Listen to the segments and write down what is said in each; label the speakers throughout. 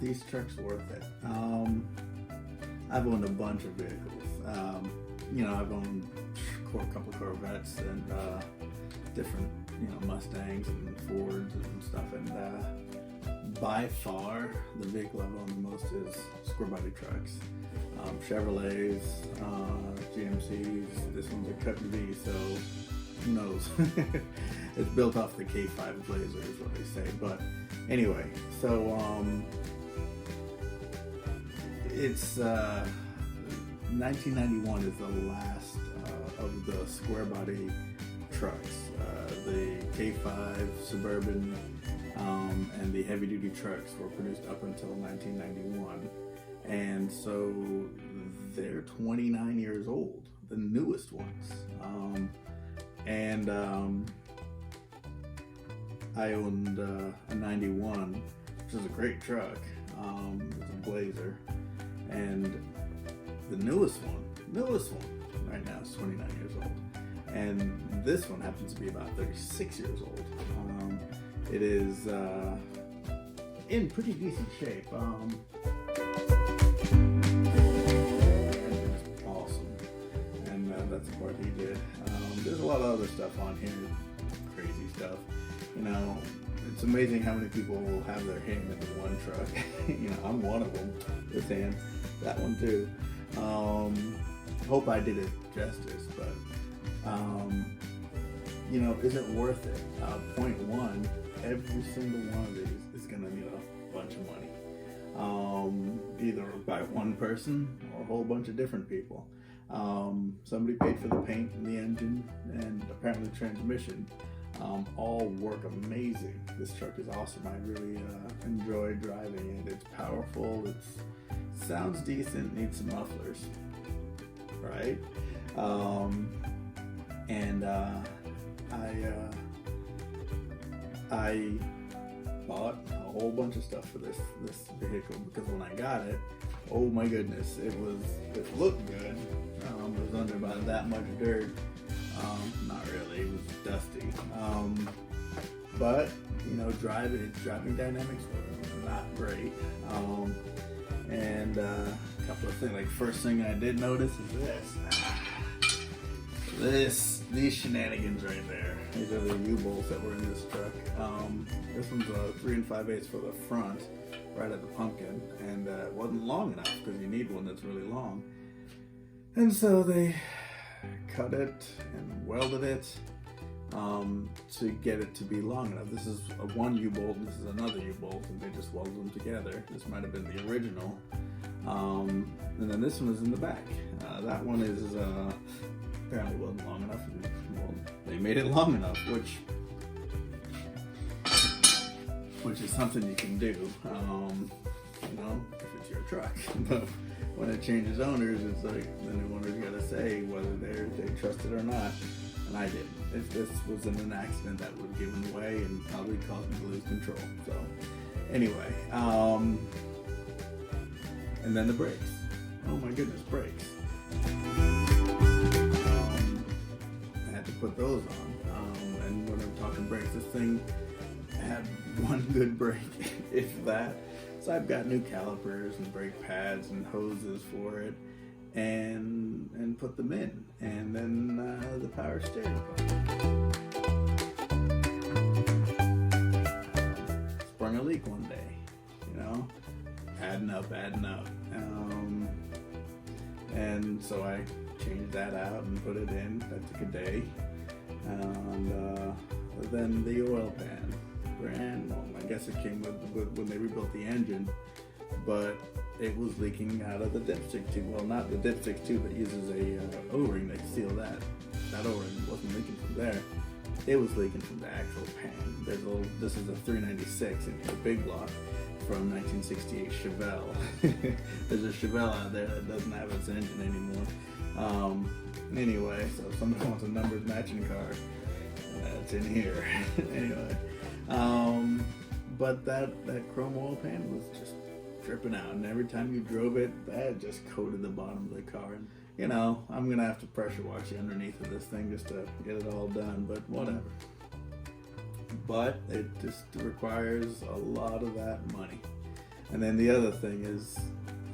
Speaker 1: these trucks worth it? I've owned a bunch of vehicles. I've owned a couple of Corvettes and different, Mustangs and Fords and stuff. And by far, the vehicle I've owned the most is square body trucks. Chevrolets, GMCs. This one's a Cut V, so who knows? It's built off the K5 Blazer is what they say. But anyway, so it's 1991 is the last of the square body trucks. The K5 Suburban and the heavy duty trucks were produced up until 1991. And so they're 29 years old, the newest ones. I owned a 91, which is a great truck. It's a Blazer. And the newest one right now is 29 years old. And this one happens to be about 36 years old. It is in pretty decent shape. It's awesome. And that's the part he did. There's a lot of other stuff on here, crazy stuff. It's amazing how many people will have their hand in the one truck. I'm one of them. This hand, that one too. Hope I did it justice, but is it worth it? Point one, every single one of these is gonna need a bunch of money. Either by one person or a whole bunch of different people. Somebody paid for the paint and the engine and apparently the transmission. All work amazing. This truck is awesome. I really enjoy driving it. It's powerful. It sounds decent. Needs some mufflers, right? I bought a whole bunch of stuff for this vehicle because when I got it, oh my goodness, it looked good. It was under about that much dirt. Not really, it was dusty. But driving dynamics were not great. A couple of things, like first thing I did notice is these shenanigans right there. These are the U-bolts that were in this truck. This one's a 3 5/8 for the front, right at the pumpkin, and it wasn't long enough because you need one that's really long. And so they cut it and welded it to get it to be long enough. This is one U-bolt and this is another U-bolt, and they just welded them together. This might have been the original. And then this one is in the back. That one is apparently wasn't long enough. Well, they made it long enough, which is something you can do, if it's your truck. But when it changes owners, it's like the new owner's got to say whether they trust it or not. And I didn't. If this was in an accident, that would have given away and probably caused me to lose control. So anyway, and then the brakes. Oh my goodness, brakes. I had to put those on. And when I'm talking brakes, this thing had one good brake, if that. So I've got new calipers and brake pads and hoses for it, and put them in, and then the power steering pump. Sprung a leak one day, adding up. And so I changed that out and put it in. That took a day. And then the oil pan. I guess it came with when they rebuilt the engine, but it was leaking out of the dipstick tube. Well, not the dipstick tube, it uses a O-ring to seal that. That O-ring wasn't leaking from there. It was leaking from the actual pan. This is a 396 in here, big block from 1968 Chevelle. There's a Chevelle out there that doesn't have its engine anymore. Anyway, so if somebody wants a numbers matching car, that's in here. Anyway. But that chrome oil pan was just dripping out, and every time you drove it, that just coated the bottom of the car. And I'm gonna have to pressure wash the underneath of this thing just to get it all done, but whatever. But it just requires a lot of that money. And then the other thing is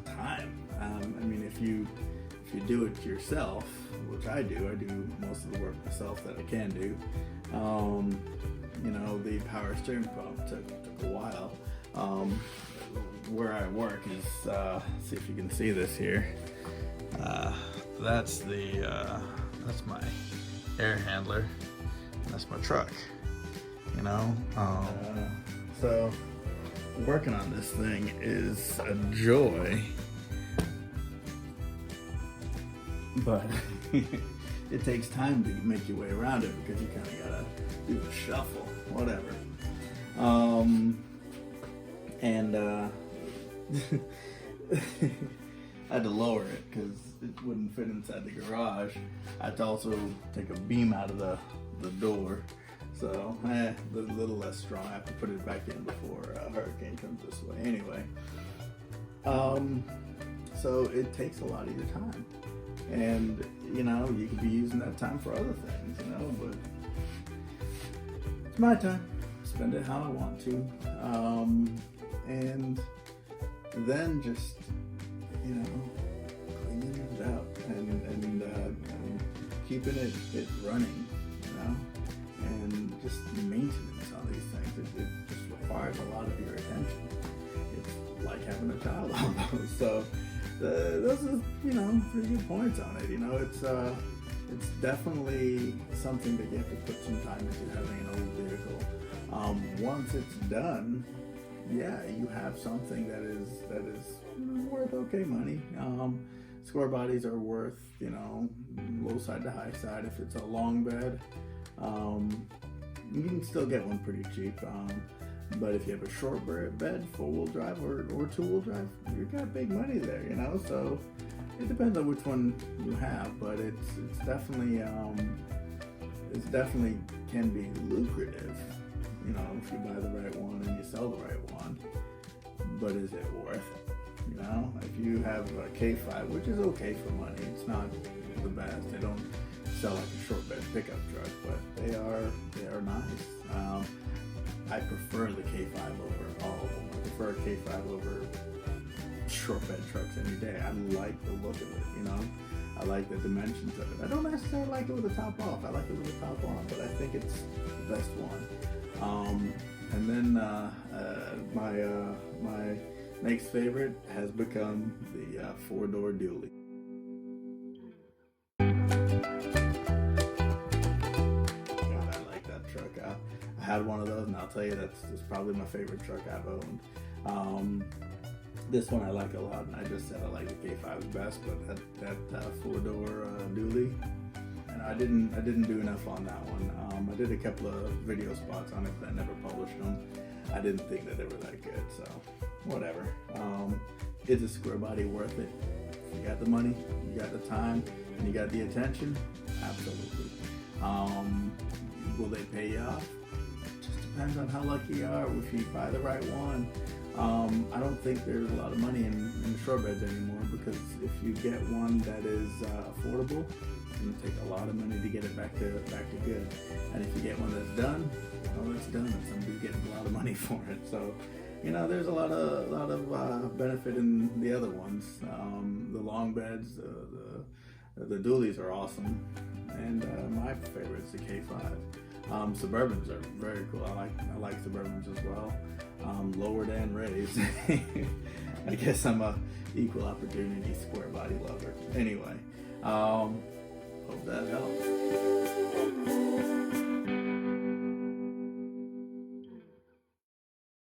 Speaker 1: time. I mean, if you do it yourself, which I do most of the work myself that I can do. You know, the power steering pump took a while. Where I work is, see if you can see this here. That's my air handler. That's my truck. You know, so working on this thing is a joy, but it takes time to make your way around it because you kind of gotta do a shuffle, whatever. I had to lower it because it wouldn't fit inside the garage. I had to also take a beam out of the door, so a little less strong. I have to put it back in before a hurricane comes this way. Anyway, so it takes a lot of your time, and you know you could be using that time for other things, you know. But it's my time. Spend it how I want to, and then just, you know, cleaning it up and keeping it running, you know, and just maintenance on these things. It just requires a lot of your attention. It's like having a child almost. So those are, you know, pretty good points on it. You know, it's definitely something that you have to put some time into, having an old vehicle. Once it's done, yeah, you have something that is worth okay money. Square bodies are worth, you know, low side to high side. If it's a long bed, you can still get one pretty cheap. But if you have a short bed, 4-wheel drive or 2-wheel drive, you've got big money there, you know. So it depends on which one you have, but it's definitely can be lucrative, you know, if you buy the right one and you sell the right one. But is it worth it? You know, if you have a K5, which is okay for money, it's not the best. They don't sell like a short bed pickup truck, but they are nice. I prefer the K5 over all of them. I prefer a K5 over short bed trucks any day. I like the look of it, you know. I like the dimensions of it. I don't necessarily like it with the top off. I like it with the top on, but I think it's the best one. And then my next favorite has become the 4-door dually. God, I like that truck. I had one of those, and I'll tell you that's probably my favorite truck I've owned. This one I like a lot, and I just said I like the K5 best, but that 4-door dually, and I didn't do enough on that one. I did a couple of video spots on it, but I never published them. I didn't think that they were that good, so whatever. Is a square body worth it? If you got the money, you got the time, and you got the attention, absolutely. Will they pay you off? Just depends on how lucky you are if you buy the right one. I don't think there's a lot of money in the short beds anymore, because if you get one that is affordable, it's going to take a lot of money to get it back to good. And if you get one that's done, well, it's done, and somebody's getting a lot of money for it. So, you know, there's a lot of benefit in the other ones. The long beds, the dualies are awesome, and my favorite is the K5. Suburbans are very cool. I like Suburbans as well. Lowered and raised. I guess I'm a equal opportunity square body lover. Anyway, hope that helps.